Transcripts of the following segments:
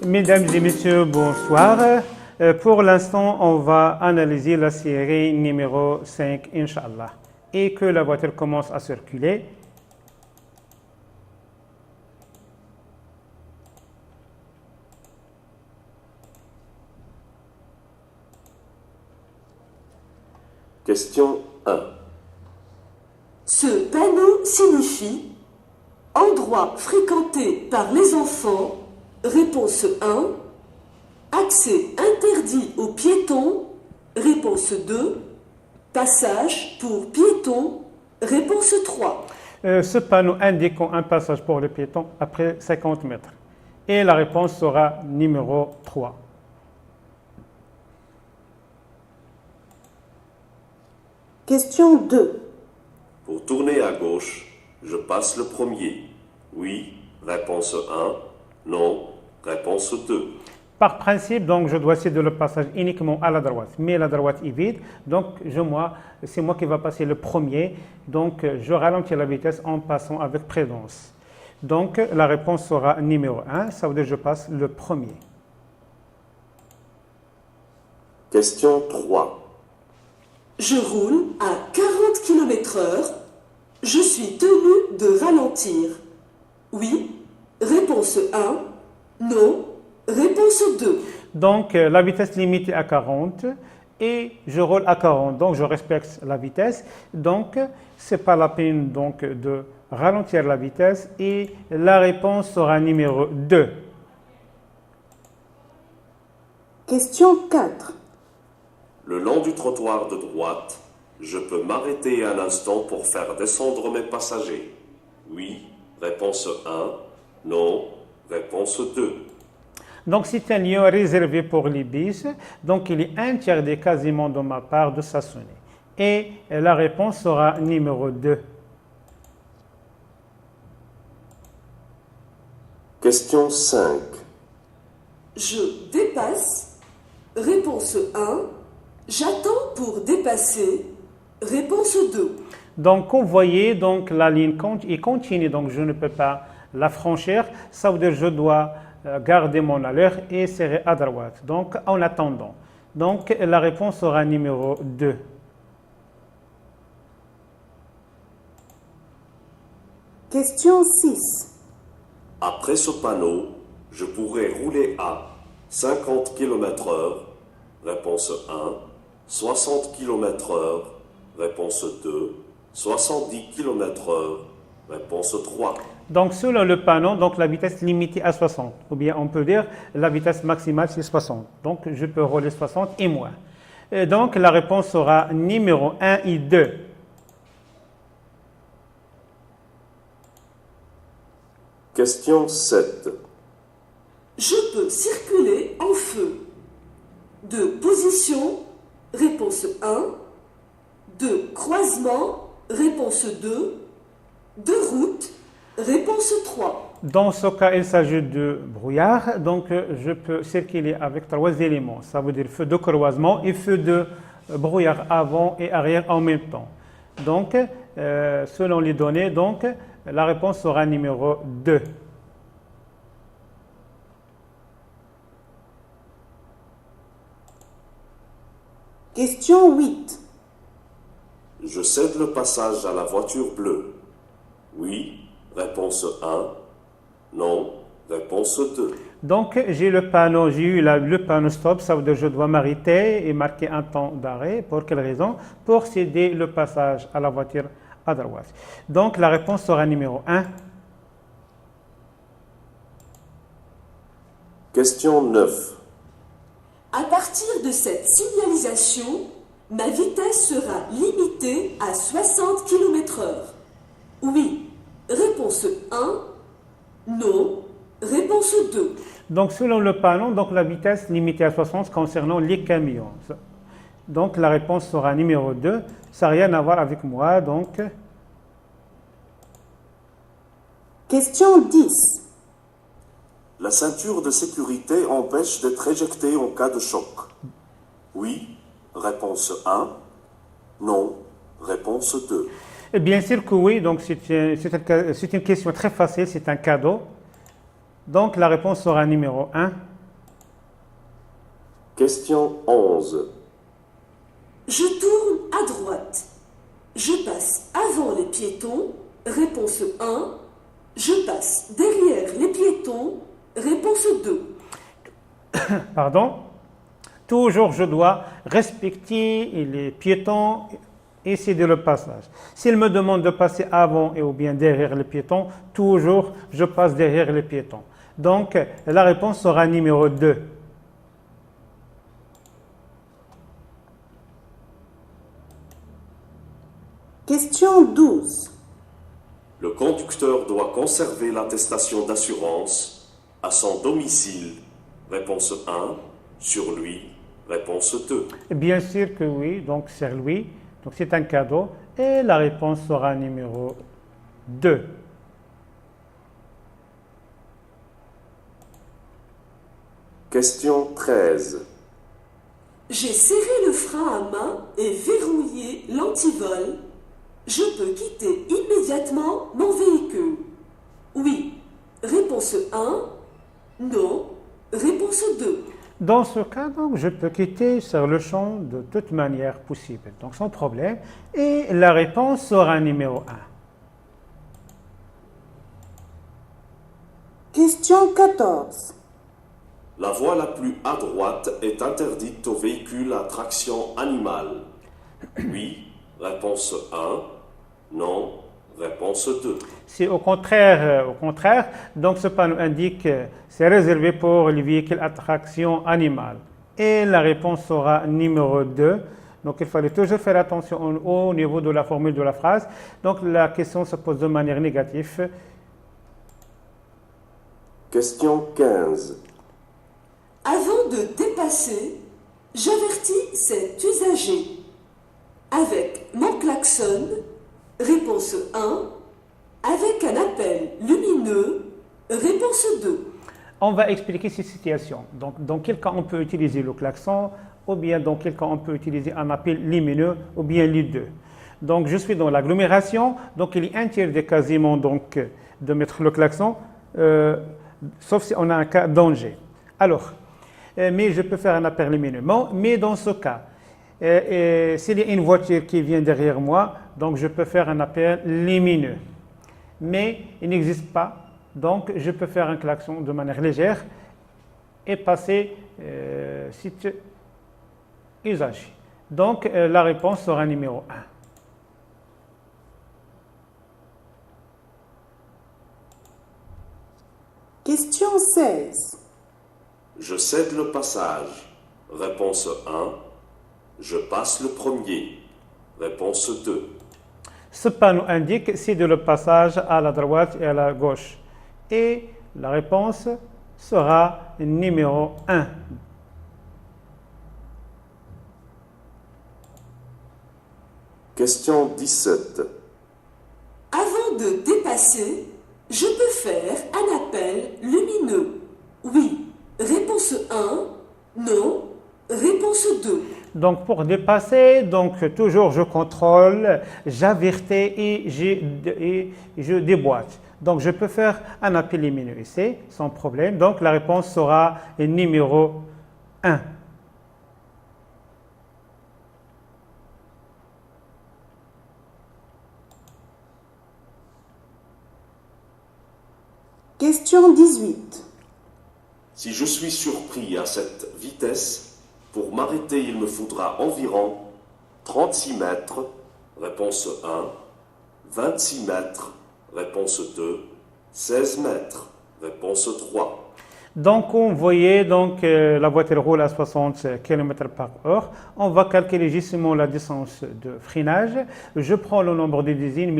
Mesdames et messieurs, bonsoir. Pour l'instant, on va analyser la série numéro 5, Inch'Allah. Et que la voiture commence à circuler. Question 1. Ce panneau signifie endroit fréquenté par les enfants. Réponse 1. Accès interdit aux piétons. Réponse 2. Passage pour piétons. Réponse 3. Ce panneau indiquant un passage pour les piétons après 50 mètres. Et la réponse sera numéro 3. Question 2. Pour tourner à gauche, je passe le premier. Oui, réponse 1. Non, réponse 2. Par principe, donc, je dois céder le passage uniquement à la droite. Mais la droite est vide, donc c'est moi qui va passer le premier. Donc, je ralentis la vitesse en passant avec prudence. Donc, la réponse sera numéro 1. Ça veut dire que je passe le premier. Question 3. Je roule à 40 km/h. Je suis tenu de ralentir. Oui. Réponse 1. Non. Réponse 2. Donc, la vitesse limite est à 40 et je roule à 40. Donc, je respecte la vitesse. Donc, ce n'est pas la peine donc, de ralentir la vitesse et la réponse sera numéro 2. Question 4. Le long du trottoir de droite, je peux m'arrêter un instant pour faire descendre mes passagers. Oui, réponse 1. Non, réponse 2. Donc, c'est un lieu réservé pour les bis. Donc, il est interdit quasiment de ma part de stationner. Et la réponse sera numéro 2. Question 5. Je dépasse. Réponse 1. J'attends pour dépasser. Réponse 2. Donc, vous voyez, donc, la ligne continue, donc je ne peux pas la franchir. Ça veut dire que je dois garder mon allure et serrer à droite. Donc, en attendant. Donc, la réponse sera numéro 2. Question 6. Après ce panneau, je pourrais rouler à 50 km/h. Réponse 1. 60 km/h. Réponse 2. 70 km/h. Réponse 3. Donc, selon le panneau, donc, la vitesse limitée à 60. Ou bien, on peut dire la vitesse maximale, c'est 60. Donc, je peux rouler 60 et moins. Et donc, la réponse sera numéro 1 et 2. Question 7. Je peux circuler en feu. De position. Réponse 1. De croisement. Réponse 2. De route. Réponse 3. Dans ce cas, il s'agit de brouillard. Donc, je peux circuler avec 3 éléments. Ça veut dire feu de croisement et feu de brouillard avant et arrière en même temps. Donc, selon les données, donc, la réponse sera numéro 2. Question 8. Je cède le passage à la voiture bleue. Oui, réponse 1. Non, réponse 2. Donc, j'ai eu le panneau stop, ça veut dire que je dois m'arrêter et marquer un temps d'arrêt. Pour quelle raison? Pour céder le passage à la voiture à droite. Donc, la réponse sera numéro 1. Question 9. À partir de cette signalisation, ma vitesse sera limitée à 60 km/h. Oui. Réponse 1. Non. Réponse 2. Donc, selon le panneau, donc, la vitesse limitée à 60 concernant les camions. Donc, la réponse sera numéro 2. Ça n'a rien à voir avec moi. Donc, question 10. La ceinture de sécurité empêche d'être éjecté en cas de choc. Oui, réponse 1. Non, réponse 2. bien sûr que oui. Donc, c'est une question très facile. C'est un cadeau. Donc, la réponse sera numéro 1. Question 11. Je tourne à droite. Je passe avant les piétons. Réponse 1. Je passe derrière les piétons. Réponse 2. Pardon. Toujours, je dois respecter les piétons et céder le passage. S'il me demande de passer avant et ou bien derrière les piétons, toujours, je passe derrière les piétons. Donc, la réponse sera numéro 2. Question 12. Le conducteur doit conserver l'attestation d'assurance à son domicile. Réponse 1. Sur lui. Réponse 2. Bien sûr que oui, donc c'est lui. Donc c'est un cadeau. Et la réponse sera numéro 2. Question 13. J'ai serré le frein à main et verrouillé l'antivol. Je peux quitter immédiatement mon véhicule. Oui. Réponse 1. Non. Réponse 2. Dans ce cas, donc, je peux quitter sur le champ de toute manière possible, donc sans problème. Et la réponse sera numéro 1. Question 14. La voie la plus à droite est interdite aux véhicules à traction animale. Oui. Réponse 1. Non. Réponse 2. C'est au contraire. Donc ce panneau indique que c'est réservé pour les véhicules à traction animale. Et la réponse sera numéro 2. Donc il fallait toujours faire attention au niveau de la formule de la phrase. Donc la question se pose de manière négative. Question 15. Avant de dépasser, j'avertis cet usager. Avec mon klaxon, réponse 1. Avec un appel lumineux, réponse 2. On va expliquer ces situations. Donc dans quel cas on peut utiliser le klaxon, ou bien dans quel cas on peut utiliser un appel lumineux, ou bien les deux. Donc je suis dans l'agglomération, donc il est interdit quasiment donc, de mettre le klaxon, sauf si on a un cas danger. Alors, mais je peux faire un appel lumineux. Mais dans ce cas, s'il y a une voiture qui vient derrière moi, donc je peux faire un appel lumineux. Mais il n'existe pas, donc je peux faire un klaxon de manière légère et passer site usagé. Donc la réponse sera numéro 1. Question 16. Je cède le passage. Réponse 1. Je passe le premier. Réponse 2. Ce panneau indique c'est de le passage à la droite et à la gauche. Et la réponse sera numéro 1. Question 17. Avant de dépasser, je peux faire un appel lumineux. Oui. Réponse 1. Non. Réponse 2. Donc pour dépasser, donc toujours je contrôle, j'avertis et je déboîte. Donc je peux faire un appel lumineux ici, sans problème. Donc la réponse sera numéro 1. Question 18. Si je suis surpris à cette vitesse, pour m'arrêter, il me faudra environ 36 mètres. Réponse 1. 26 mètres. Réponse 2. 16 mètres. Réponse 3. Donc, on voyait la voiture roule à 60 km/h. On va calculer justement la distance de freinage. Je prends le nombre de désignes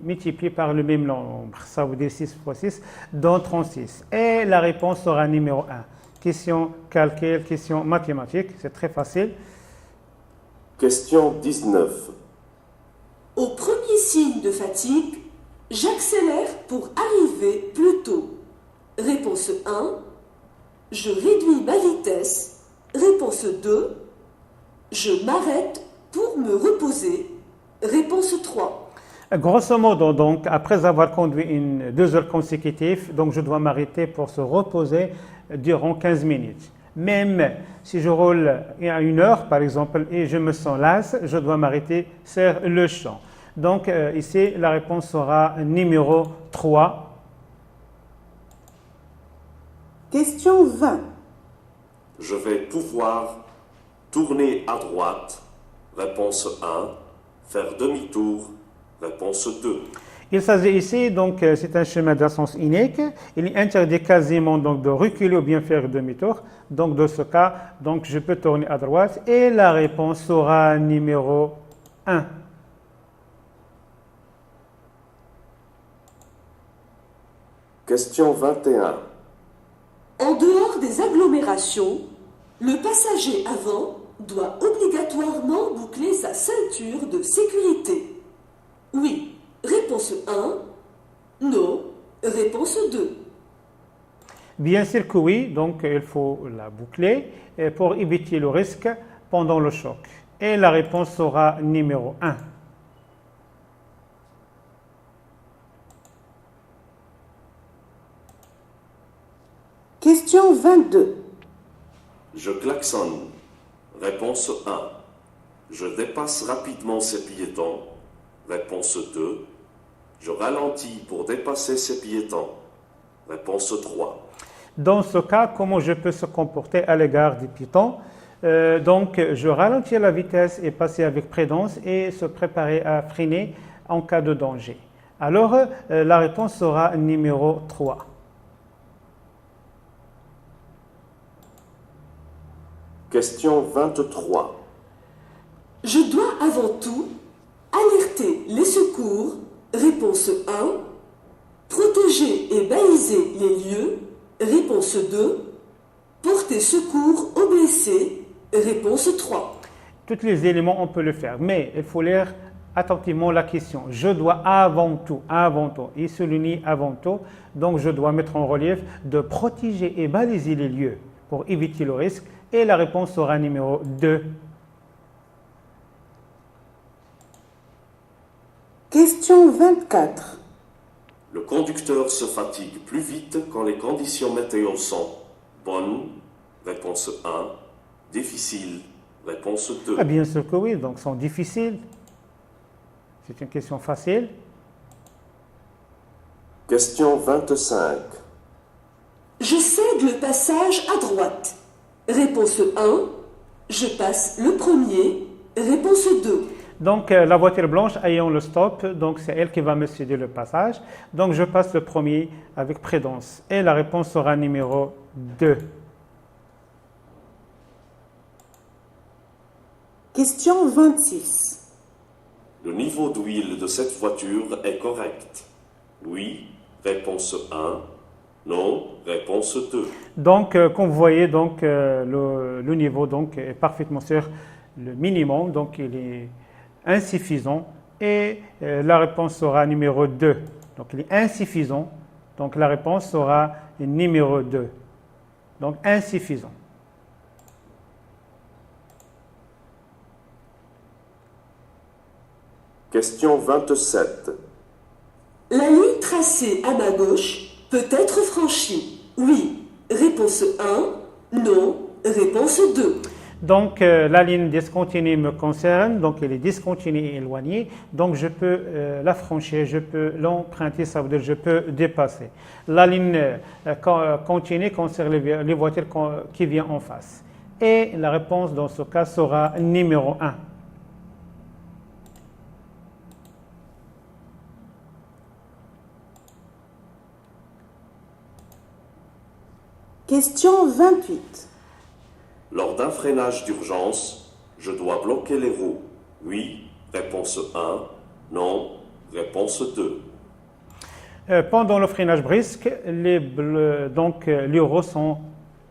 multiplié par le même nombre. Ça veut dire 6 fois 6, donc 36. Et la réponse sera numéro 1. Question calcul, question mathématique. C'est très facile. Question 19. Au premier signe de fatigue, j'accélère pour arriver plus tôt. Réponse 1. Je réduis ma vitesse. Réponse 2. Je m'arrête pour me reposer. Réponse 3. Grosso modo, donc, après avoir conduit 2 heures consécutives, donc je dois m'arrêter pour se reposer durant 15 minutes. Même si je roule à 1 heure, par exemple, et je me sens las, je dois m'arrêter sur le champ. Donc ici, la réponse sera numéro 3. Question 20. Je vais pouvoir tourner à droite. Réponse 1. Faire demi-tour. Réponse 2. Il s'agit ici, donc c'est un chemin d'un sens unique. Il est interdit quasiment donc, de reculer ou bien faire demi-tour. Donc dans ce cas, donc, je peux tourner à droite et la réponse sera numéro 1. Question 21. En dehors des agglomérations, le passager avant doit obligatoirement boucler sa ceinture de sécurité. Oui. Réponse 1. Non. Réponse 2. Bien sûr que oui, donc il faut la boucler pour éviter le risque pendant le choc. Et la réponse sera numéro 1. Question 22. Je klaxonne. Réponse 1. Je dépasse rapidement ces piétons. Réponse 2. Je ralentis pour dépasser ces piétons. Réponse 3. Dans ce cas, comment je peux se comporter à l'égard des piétons? Donc, je ralentis la vitesse et passer avec prudence et se préparer à freiner en cas de danger. Alors, la réponse sera numéro 3. Question 23. Je dois avant tout alerter les secours. Réponse 1. Protéger et baliser les lieux. Réponse 2. Porter secours aux blessés. Réponse 3. Tous les éléments, on peut le faire, mais il faut lire attentivement la question. Je dois avant tout, il souligne avant tout, donc je dois mettre en relief de protéger et baliser les lieux pour éviter le risque, et la réponse sera numéro 2. Question 24. Le conducteur se fatigue plus vite quand les conditions météo sont bonnes. Réponse 1. Difficile. Réponse 2. Ah, bien sûr que oui, donc sont difficiles. C'est une question facile. Question 25. Je cède le passage à droite. Réponse 1. Je passe le premier. Réponse 2. Donc la voiture blanche ayant le stop, donc c'est elle qui va me céder le passage. Donc je passe le premier avec prudence. Et la réponse sera numéro 2. Question 26. Le niveau d'huile de cette voiture est correct. Oui. Réponse 1. Non. Réponse 2. Donc comme vous voyez, donc, le niveau donc, est parfaitement sur le minimum. Donc il est insuffisant et la réponse sera numéro 2. Donc il est insuffisant, donc la réponse sera numéro 2. Donc insuffisant. Question 27. La ligne tracée à ma gauche peut être franchie. Oui. Réponse 1. Non. Réponse 2. Donc la ligne discontinue me concerne, donc elle est discontinue et éloignée, donc je peux la franchir, je peux l'emprunter, ça veut dire je peux dépasser. La ligne continue concerne les voitures qui viennent en face. Et la réponse dans ce cas sera numéro 1. Question 28. Lors d'un freinage d'urgence, je dois bloquer les roues. Oui. Réponse 1. Non. Réponse 2. Pendant le freinage brusque, les roues sont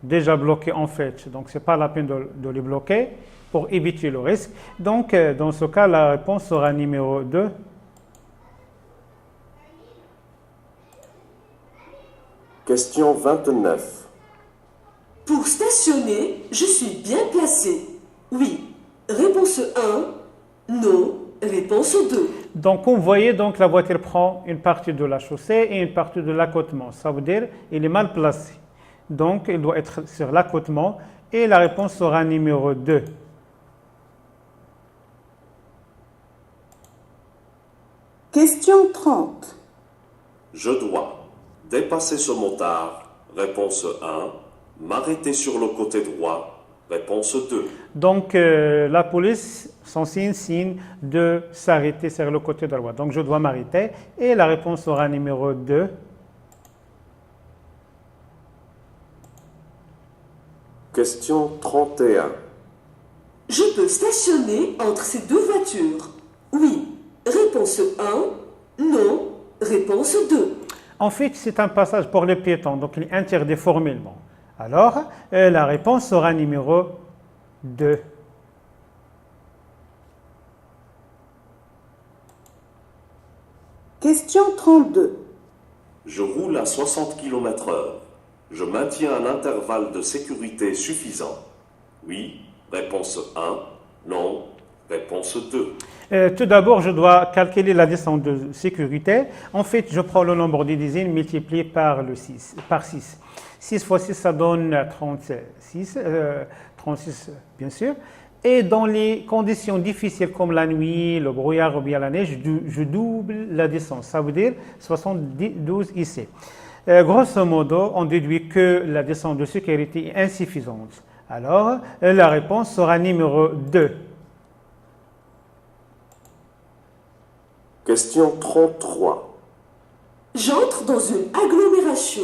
déjà bloqués en fait. Donc, ce n'est pas la peine de les bloquer pour éviter le risque. Donc, dans ce cas, la réponse sera numéro 2. Question 29. Pour stationner, je suis bien placé. Oui. Réponse 1. Non. Réponse 2. Donc, vous voyez, donc, la voiture prend une partie de la chaussée et une partie de l'accotement. Ça veut dire qu'il est mal placé. Donc, il doit être sur l'accotement Et la réponse sera numéro 2. Question 30. Je dois dépasser ce motard. Réponse 1. M'arrêter sur le côté droit. Réponse 2. Donc, la police, son signe de s'arrêter sur le côté droit. Donc, je dois m'arrêter. Et la réponse sera numéro 2. Question 31. Je peux stationner entre ces deux voitures. Oui. Réponse 1. Non. Réponse 2. En fait, c'est un passage pour les piétons, donc il est interdit formellement. Alors, la réponse sera numéro 2. Question 32. Je roule à 60 km/h. Je maintiens un intervalle de sécurité suffisant. Oui. Réponse 1. Non. Réponse 2. Tout d'abord, je dois calculer la distance de sécurité. En fait, je prends le nombre des dizaines multiplié par 6. 6 fois 6, ça donne 36, 36 bien sûr. Et dans les conditions difficiles comme la nuit, le brouillard ou bien la neige, je double la distance. Ça veut dire 72 ici. Grosso modo, on déduit que la distance de sécurité est insuffisante. Alors, la réponse sera numéro 2. Question 33. J'entre dans une agglomération.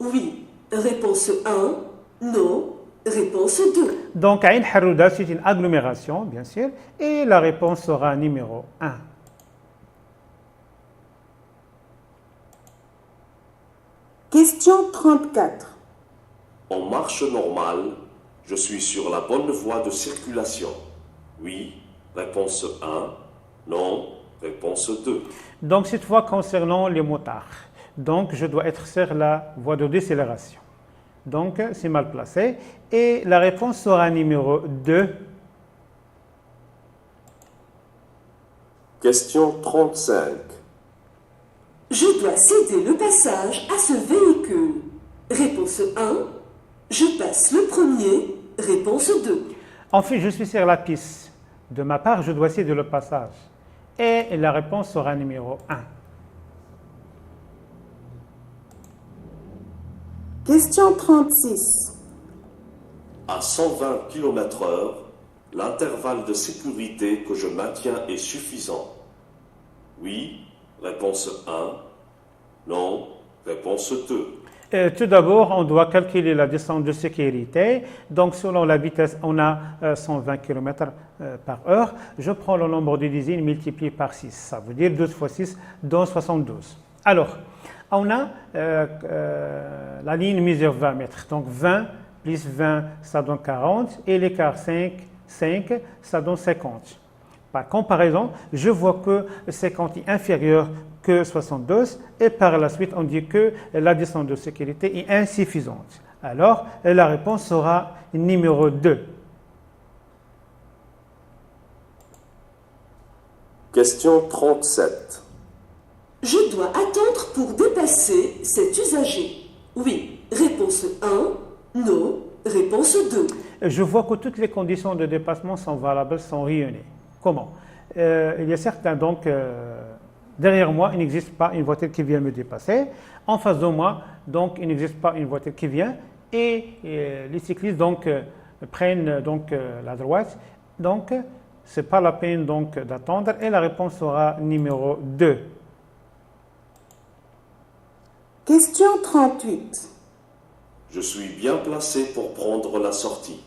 Oui. Réponse 1. Non. Réponse 2. Donc, Ain Harouda, c'est une agglomération, bien sûr, et la réponse sera numéro 1. Question 34. En marche normale, je suis sur la bonne voie de circulation. Oui. Réponse 1. Non. Réponse 2. Donc, cette fois, concernant les motards, donc je dois être sur la voie de décélération. Donc, c'est mal placé. Et la réponse sera numéro 2. Question 35. Je dois céder le passage à ce véhicule. Réponse 1. Je passe le premier. Réponse 2. En fait, je suis sur la piste. De ma part, je dois céder le passage. Et la réponse sera numéro 1. Question 36. À 120 km/h, l'intervalle de sécurité que je maintiens est suffisant. Oui. Réponse 1. Non. Réponse 2. Tout d'abord, on doit calculer la distance de sécurité. Donc, selon la vitesse, on a 120 km par heure. Je prends le nombre de dizaines multiplié par 6. Ça veut dire 12 fois 6 donne 72. Alors, on a la ligne mesure 20 mètres. Donc, 20 plus 20, ça donne 40. Et l'écart 5, ça donne 50. Par comparaison, je vois que 50 est inférieur que 72 et par la suite, on dit que la distance de sécurité est insuffisante. Alors, la réponse sera numéro 2. Question 37. Je dois attendre pour dépasser cet usager. Oui. Réponse 1. Non. Réponse 2. Je vois que toutes les conditions de dépassement sont valables, sont réunies. Comment? Il y a certains, donc, derrière moi, il n'existe pas une voiture qui vient me dépasser. En face de moi, donc, il n'existe pas une voiture qui vient. Et les cyclistes, donc, prennent donc, la droite. Donc, ce n'est pas la peine donc, d'attendre. Et la réponse sera numéro 2. Question 38. Je suis bien placé pour prendre la sortie.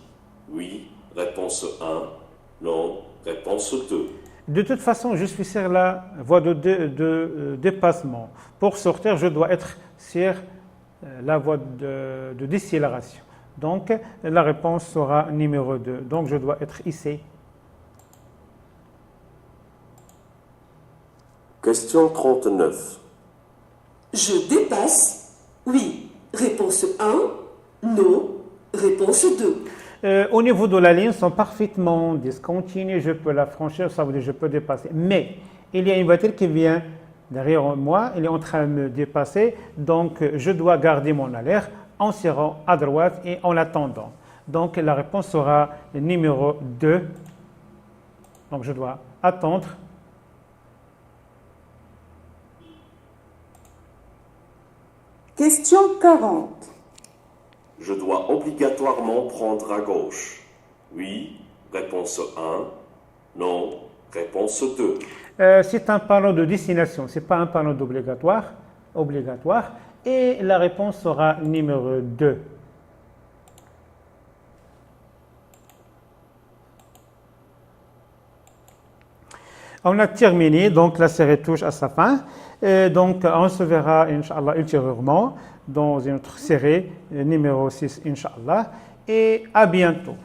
Oui. Réponse 1. Non. Réponse 2. De toute façon, je suis sur la voie de dépassement. Pour sortir, je dois être sur la voie de décélération. Donc, la réponse sera numéro 2. Donc, je dois être ici. Question 39. Je dépasse. Oui. Réponse 1. Non. Réponse 2. Au niveau de la ligne, sont parfaitement discontinues. Je peux la franchir, ça veut dire que je peux dépasser. Mais il y a une voiture qui vient derrière moi, elle est en train de me dépasser. Donc, je dois garder mon alerte en serrant à droite et en attendant. Donc la réponse sera numéro 2. Donc je dois attendre. Question 40. Je dois obligatoirement prendre à gauche. Oui, réponse 1. Non, réponse 2. C'est un panneau de destination, ce n'est pas un panneau d'obligatoire. Obligatoire. Et la réponse sera numéro 2. On a terminé, donc la série touche à sa fin. Donc on se verra, Inch'Allah, ultérieurement dans une autre série, numéro 6, Inch'Allah. Et à bientôt.